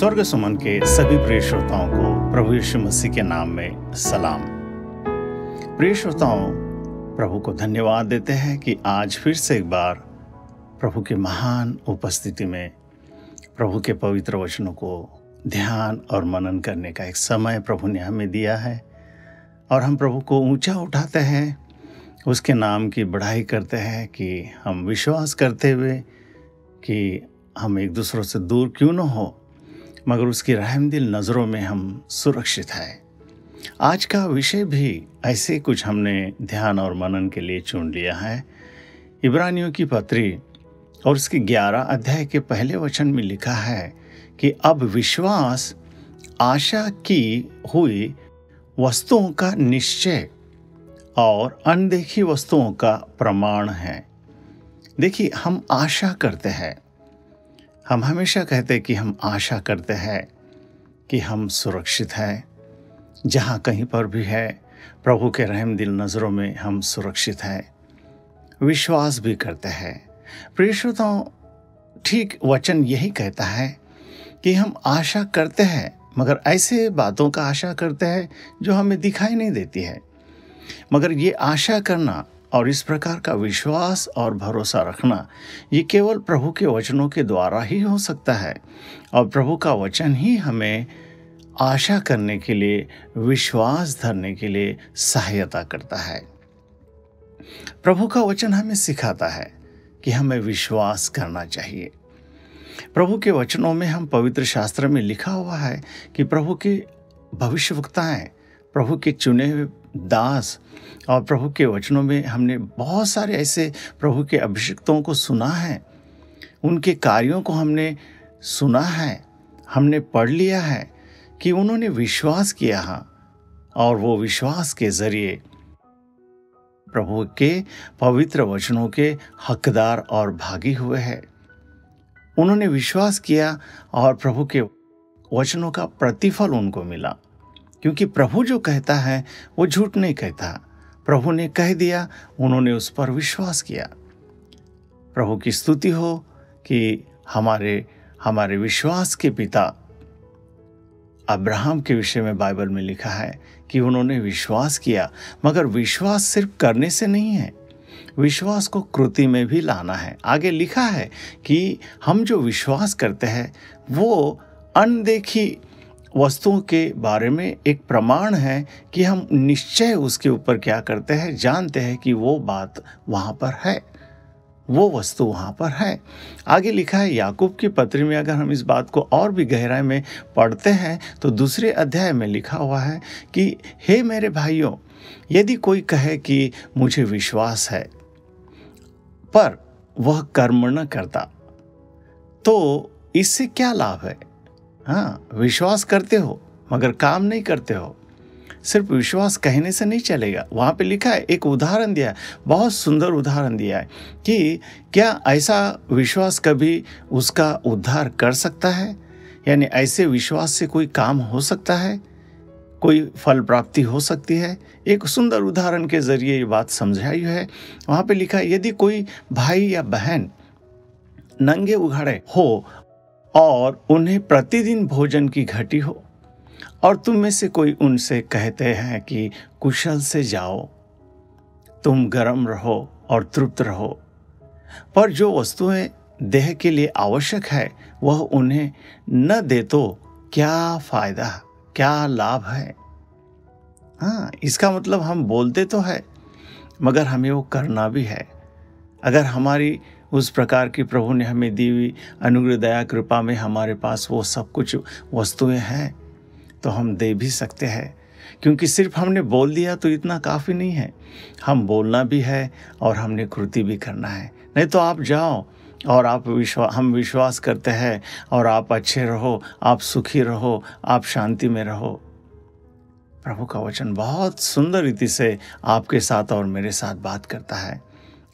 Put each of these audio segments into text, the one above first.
स्वर्ग सुमन के सभी प्रिय श्रोताओं को प्रभु यीशु मसीह के नाम में सलाम। प्रिय श्रोताओं, प्रभु को धन्यवाद देते हैं कि आज फिर से एक बार प्रभु की महान उपस्थिति में प्रभु के पवित्र वचनों को ध्यान और मनन करने का एक समय प्रभु ने हमें दिया है और हम प्रभु को ऊंचा उठाते हैं, उसके नाम की बढ़ाई करते हैं कि हम विश्वास करते हुए कि हम एक दूसरों से दूर क्यों न हो, मगर उसकी रहमदिल नज़रों में हम सुरक्षित हैं। आज का विषय भी ऐसे कुछ हमने ध्यान और मनन के लिए चुन लिया है। इब्रानियों की पत्री और उसके 11 अध्याय के पहले वचन में लिखा है कि अब विश्वास आशा की हुई वस्तुओं का निश्चय और अनदेखी वस्तुओं का प्रमाण है। देखिए, हम आशा करते हैं, हम हमेशा कहते हैं कि हम आशा करते हैं कि हम सुरक्षित हैं, जहाँ कहीं पर भी है प्रभु के रहमदिल नज़रों में हम सुरक्षित हैं। विश्वास भी करते हैं। प्रिय श्रोताओं, ठीक वचन यही कहता है कि हम आशा करते हैं, मगर ऐसे बातों का आशा करते हैं जो हमें दिखाई नहीं देती है। मगर ये आशा करना और इस प्रकार का विश्वास और भरोसा रखना, ये केवल प्रभु के वचनों के द्वारा ही हो सकता है। और प्रभु का वचन ही हमें आशा करने के लिए, विश्वास धरने के लिए सहायता करता है। प्रभु का वचन हमें सिखाता है कि हमें विश्वास करना चाहिए। प्रभु के वचनों में, हम पवित्र शास्त्र में लिखा हुआ है कि प्रभु के भविष्यवक्ताएं, प्रभु के चुने हुए दास, और प्रभु के वचनों में हमने बहुत सारे ऐसे प्रभु के अभिषिक्तों को सुना है, उनके कार्यों को हमने सुना है, हमने पढ़ लिया है कि उन्होंने विश्वास किया है और वो विश्वास के जरिए प्रभु के पवित्र वचनों के हकदार और भागी हुए हैं। उन्होंने विश्वास किया और प्रभु के वचनों का प्रतिफल उनको मिला, क्योंकि प्रभु जो कहता है वो झूठ नहीं कहता। प्रभु ने कह दिया, उन्होंने उस पर विश्वास किया। प्रभु की स्तुति हो कि हमारे विश्वास के पिता अब्राहम के विषय में बाइबल में लिखा है कि उन्होंने विश्वास किया, मगर विश्वास सिर्फ करने से नहीं है, विश्वास को कृति में भी लाना है। आगे लिखा है कि हम जो विश्वास करते हैं वो अनदेखी वस्तुओं के बारे में एक प्रमाण है कि हम निश्चय उसके ऊपर क्या करते हैं, जानते हैं कि वो बात वहाँ पर है, वो वस्तु वहाँ पर है। आगे लिखा है याकूब की पत्री में, अगर हम इस बात को और भी गहराई में पढ़ते हैं तो दूसरे अध्याय में लिखा हुआ है कि हे मेरे भाइयों, यदि कोई कहे कि मुझे विश्वास है पर वह कर्म न करता, तो इससे क्या लाभ है? हाँ, विश्वास करते हो मगर काम नहीं करते हो। सिर्फ विश्वास कहने से नहीं चलेगा। वहाँ पे लिखा है, एक उदाहरण दिया है, बहुत सुंदर उदाहरण दिया है कि क्या ऐसा विश्वास कभी उसका उद्धार कर सकता है? यानी ऐसे विश्वास से कोई काम हो सकता है, कोई फल प्राप्ति हो सकती है? एक सुंदर उदाहरण के जरिए ये बात समझाई है। वहाँ पे लिखा है, यदि कोई भाई या बहन नंगे उघाड़े हो और उन्हें प्रतिदिन भोजन की घटी हो, और तुम में से कोई उनसे कहते हैं कि कुशल से जाओ, तुम गर्म रहो और तृप्त रहो, पर जो वस्तुएं देह के लिए आवश्यक है वह उन्हें न दे, तो क्या फायदा, क्या लाभ है? हाँ, इसका मतलब हम बोलते तो है मगर हमें वो करना भी है। अगर हमारी उस प्रकार की प्रभु ने हमें दी हुई अनुग्रह दया कृपा में हमारे पास वो सब कुछ वस्तुएं हैं तो हम दे भी सकते हैं, क्योंकि सिर्फ हमने बोल दिया तो इतना काफ़ी नहीं है, हम बोलना भी है और हमने कृति भी करना है। नहीं तो आप जाओ और हम विश्वास करते हैं और आप अच्छे रहो, आप सुखी रहो, आप शांति में रहो। प्रभु का वचन बहुत सुंदर रीति से आपके साथ और मेरे साथ बात करता है।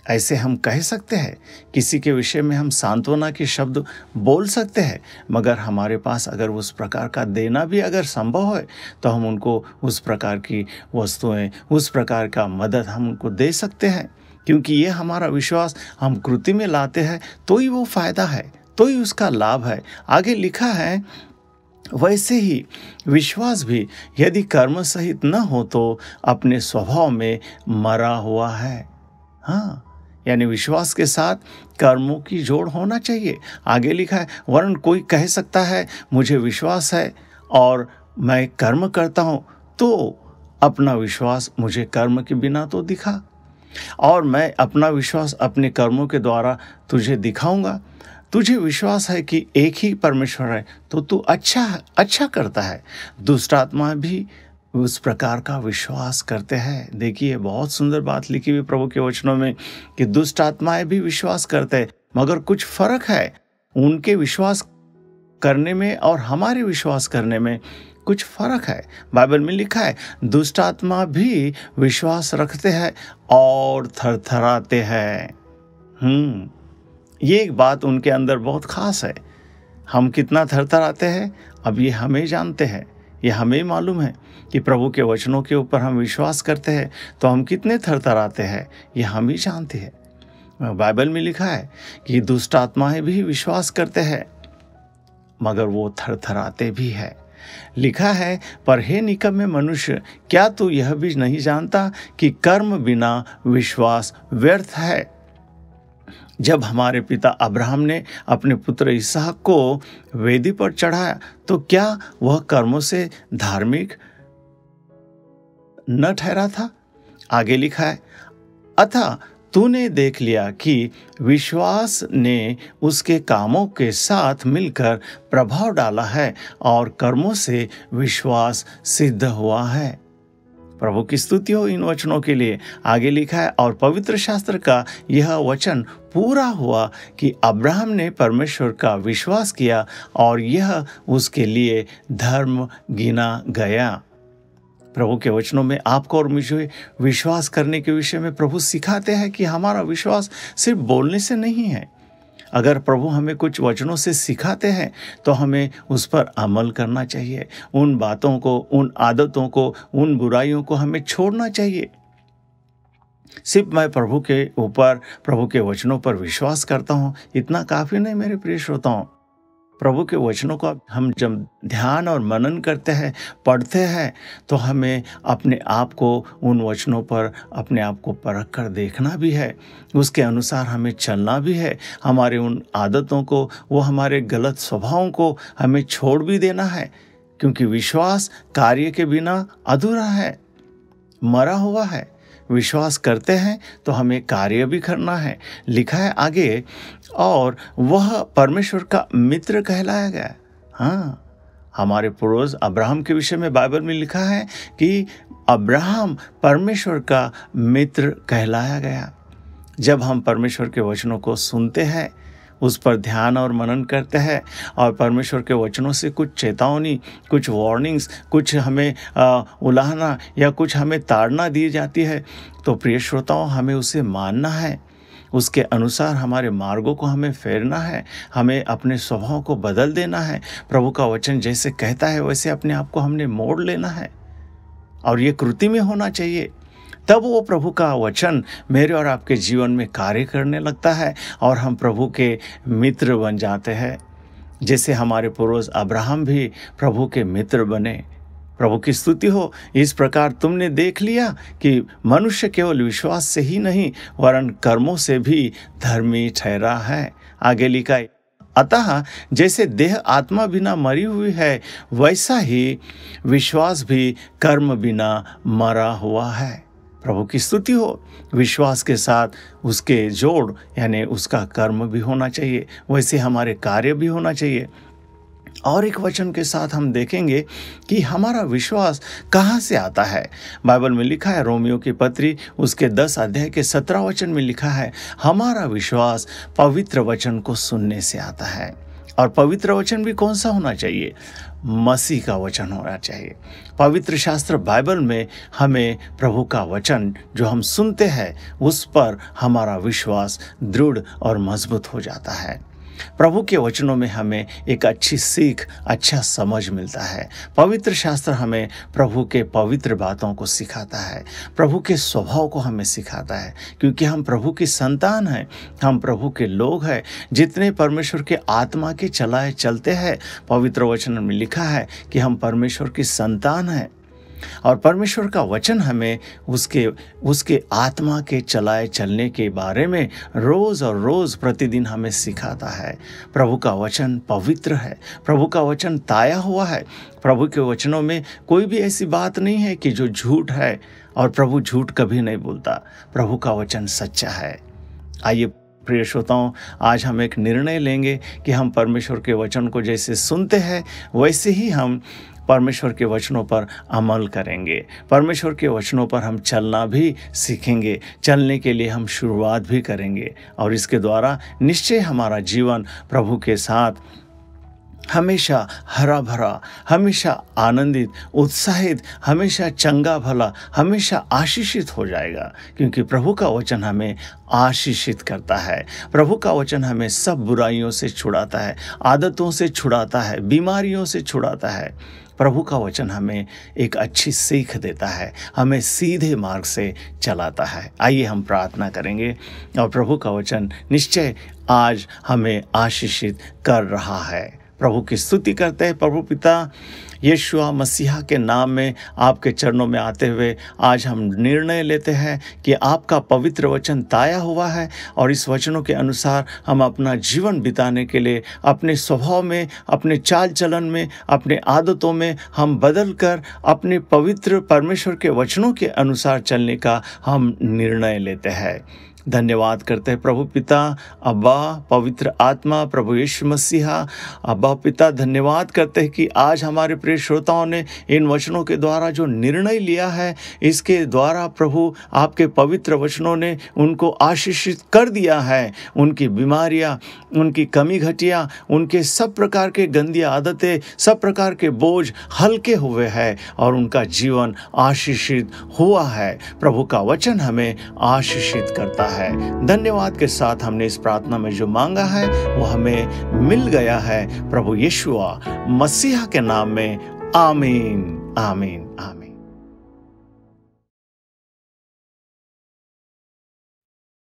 ऐसे हम कह सकते हैं, किसी के विषय में हम सांत्वना के शब्द बोल सकते हैं, मगर हमारे पास अगर उस प्रकार का देना भी अगर संभव है तो हम उनको उस प्रकार की वस्तुएं, उस प्रकार का मदद हम उनको दे सकते हैं, क्योंकि ये हमारा विश्वास हम कृति में लाते हैं तो ही वो फायदा है, तो ही उसका लाभ है। आगे लिखा है वैसे ही विश्वास भी यदि कर्म सहित न हो तो अपने स्वभाव में मरा हुआ है। हाँ, यानी विश्वास के साथ कर्मों की जोड़ होना चाहिए। आगे लिखा है, वरन कोई कह सकता है मुझे विश्वास है और मैं कर्म करता हूँ, तो अपना विश्वास मुझे कर्म के बिना तो दिखा, और मैं अपना विश्वास अपने कर्मों के द्वारा तुझे दिखाऊंगा। तुझे विश्वास है कि एक ही परमेश्वर है, तो तू अच्छा करता है। दुष्ट आत्मा भी उस प्रकार का विश्वास करते हैं। देखिए, बहुत सुंदर बात लिखी हुई प्रभु के वचनों में कि दुष्ट आत्माएं भी विश्वास करते हैं, मगर कुछ फर्क है उनके विश्वास करने में और हमारे विश्वास करने में कुछ फर्क है। बाइबल में लिखा है, दुष्ट आत्मा भी विश्वास रखते हैं और थरथराते हैं। ये एक बात उनके अंदर बहुत खास है। हम कितना थरथराते हैं, अब ये हमें जानते हैं, ये हमें मालूम है कि प्रभु के वचनों के ऊपर हम विश्वास करते हैं तो हम कितने थरथराते हैं, ये हम ही जानते हैं। बाइबल में लिखा है कि दुष्ट आत्माएं भी विश्वास करते हैं मगर वो थरथराते भी है। लिखा है, पर हे निकम्मे मनुष्य, क्या तू यह भी नहीं जानता कि कर्म बिना विश्वास व्यर्थ है। जब हमारे पिता अब्राहम ने अपने पुत्र इसहाक को वेदी पर चढ़ाया तो क्या वह कर्मों से धार्मिक न ठहरा था। आगे लिखा है, अतः तूने देख लिया कि विश्वास ने उसके कामों के साथ मिलकर प्रभाव डाला है और कर्मों से विश्वास सिद्ध हुआ है। प्रभु की स्तुति हो इन वचनों के लिए। आगे लिखा है, और पवित्र शास्त्र का यह वचन पूरा हुआ कि अब्राहम ने परमेश्वर का विश्वास किया और यह उसके लिए धर्म गिना गया। प्रभु के वचनों में आपको और मुझे विश्वास करने के विषय में प्रभु सिखाते हैं कि हमारा विश्वास सिर्फ बोलने से नहीं है। अगर प्रभु हमें कुछ वचनों से सिखाते हैं तो हमें उस पर अमल करना चाहिए। उन बातों को, उन आदतों को, उन बुराइयों को हमें छोड़ना चाहिए। सिर्फ मैं प्रभु के ऊपर, प्रभु के वचनों पर विश्वास करता हूँ, इतना काफ़ी नहीं मेरे प्रिय श्रोताओं। प्रभु के वचनों को हम जब ध्यान और मनन करते हैं, पढ़ते हैं, तो हमें अपने आप को उन वचनों पर अपने आप को परख कर देखना भी है, उसके अनुसार हमें चलना भी है। हमारे उन आदतों को, वो हमारे गलत स्वभावों को हमें छोड़ भी देना है, क्योंकि विश्वास कार्य के बिना अधूरा है, मरा हुआ है। विश्वास करते हैं तो हमें कार्य भी करना है। लिखा है आगे, और वह परमेश्वर का मित्र कहलाया गया। हाँ, हमारे पूर्वज अब्राहम के विषय में बाइबल में लिखा है कि अब्राहम परमेश्वर का मित्र कहलाया गया। जब हम परमेश्वर के वचनों को सुनते हैं, उस पर ध्यान और मनन करते हैं और परमेश्वर के वचनों से कुछ चेतावनी, कुछ वार्निंग्स, कुछ हमें उलाहना या कुछ हमें ताड़ना दी जाती है, तो प्रिय श्रोताओं, हमें उसे मानना है। उसके अनुसार हमारे मार्गों को हमें फेरना है, हमें अपने स्वभाव को बदल देना है। प्रभु का वचन जैसे कहता है वैसे अपने आप को हमने मोड़ लेना है और ये कृति में होना चाहिए। तब वो प्रभु का वचन मेरे और आपके जीवन में कार्य करने लगता है और हम प्रभु के मित्र बन जाते हैं। जैसे हमारे पूर्वज अब्राहम भी प्रभु के मित्र बने। प्रभु की स्तुति हो। इस प्रकार तुमने देख लिया कि मनुष्य केवल विश्वास से ही नहीं वरन कर्मों से भी धर्मी ठहरा है। आगे लिखा, अतः जैसे देह आत्मा बिना मरी हुई है, वैसा ही विश्वास भी कर्म बिना मरा हुआ है। प्रभु की स्तुति हो। विश्वास के साथ उसके जोड़ यानी उसका कर्म भी होना चाहिए, वैसे हमारे कार्य भी होना चाहिए। और एक वचन के साथ हम देखेंगे कि हमारा विश्वास कहाँ से आता है। बाइबल में लिखा है, रोमियो की पत्री उसके 10 अध्याय के 17 वचन में लिखा है, हमारा विश्वास पवित्र वचन को सुनने से आता है। और पवित्र वचन भी कौन सा होना चाहिए? मसीह का वचन होना चाहिए। पवित्र शास्त्र बाइबल में हमें प्रभु का वचन जो हम सुनते हैं उस पर हमारा विश्वास दृढ़ और मजबूत हो जाता है। प्रभु के वचनों में हमें एक अच्छी सीख, अच्छा समझ मिलता है। पवित्र शास्त्र हमें प्रभु के पवित्र बातों को सिखाता है, प्रभु के स्वभाव को हमें सिखाता है, क्योंकि हम प्रभु की संतान हैं, हम प्रभु के लोग हैं। जितने परमेश्वर के आत्मा के चलाए चलते हैं, पवित्र वचन में लिखा है कि हम परमेश्वर की संतान हैं, और परमेश्वर का वचन हमें उसके आत्मा के चलाए चलने के बारे में रोज़ और रोज़ प्रतिदिन हमें सिखाता है। प्रभु का वचन पवित्र है, प्रभु का वचन ताया हुआ है। प्रभु के वचनों में कोई भी ऐसी बात नहीं है कि जो झूठ है, और प्रभु झूठ कभी नहीं बोलता। प्रभु का वचन सच्चा है। आइए प्रिय श्रोताओं, आज हम एक निर्णय लेंगे कि हम परमेश्वर के वचन को जैसे सुनते हैं वैसे ही हम परमेश्वर के वचनों पर अमल करेंगे। परमेश्वर के वचनों पर हम चलना भी सीखेंगे, चलने के लिए हम शुरुआत भी करेंगे, और इसके द्वारा निश्चय हमारा जीवन प्रभु के साथ हमेशा हरा भरा, हमेशा आनंदित, उत्साहित, हमेशा चंगा भला, हमेशा आशीषित हो जाएगा, क्योंकि प्रभु का वचन हमें आशीषित करता है। प्रभु का वचन हमें सब बुराइयों से छुड़ाता है, आदतों से छुड़ाता है, बीमारियों से छुड़ाता है। प्रभु का वचन हमें एक अच्छी सीख देता है, हमें सीधे मार्ग से चलाता है। आइए हम प्रार्थना करेंगे, और प्रभु का वचन निश्चय आज हमें आशीषित कर रहा है। प्रभु की स्तुति करते हैं। प्रभु पिता यीशु मसीहा के नाम में आपके चरणों में आते हुए आज हम निर्णय लेते हैं कि आपका पवित्र वचन ताया हुआ है, और इस वचनों के अनुसार हम अपना जीवन बिताने के लिए अपने स्वभाव में, अपने चाल चलन में, अपने आदतों में हम बदल कर अपने पवित्र परमेश्वर के वचनों के अनुसार चलने का हम निर्णय लेते हैं। धन्यवाद करते हैं प्रभु पिता, अब्बा, पवित्र आत्मा, प्रभु यीशु मसीहा। अब्बा पिता, धन्यवाद करते हैं कि आज हमारे प्रिय श्रोताओं ने इन वचनों के द्वारा जो निर्णय लिया है, इसके द्वारा प्रभु आपके पवित्र वचनों ने उनको आशीषित कर दिया है। उनकी बीमारियां, उनकी कमी घटिया, उनके सब प्रकार के गंदी आदतें, सब प्रकार के बोझ हल्के हुए हैं, और उनका जीवन आशीषित हुआ है। प्रभु का वचन हमें आशीषित करता है। धन्यवाद के साथ हमने इस प्रार्थना में जो मांगा है वो हमें मिल गया है, प्रभु यीशु मसीहा के नाम में। आमीन, आमीन, आमीन।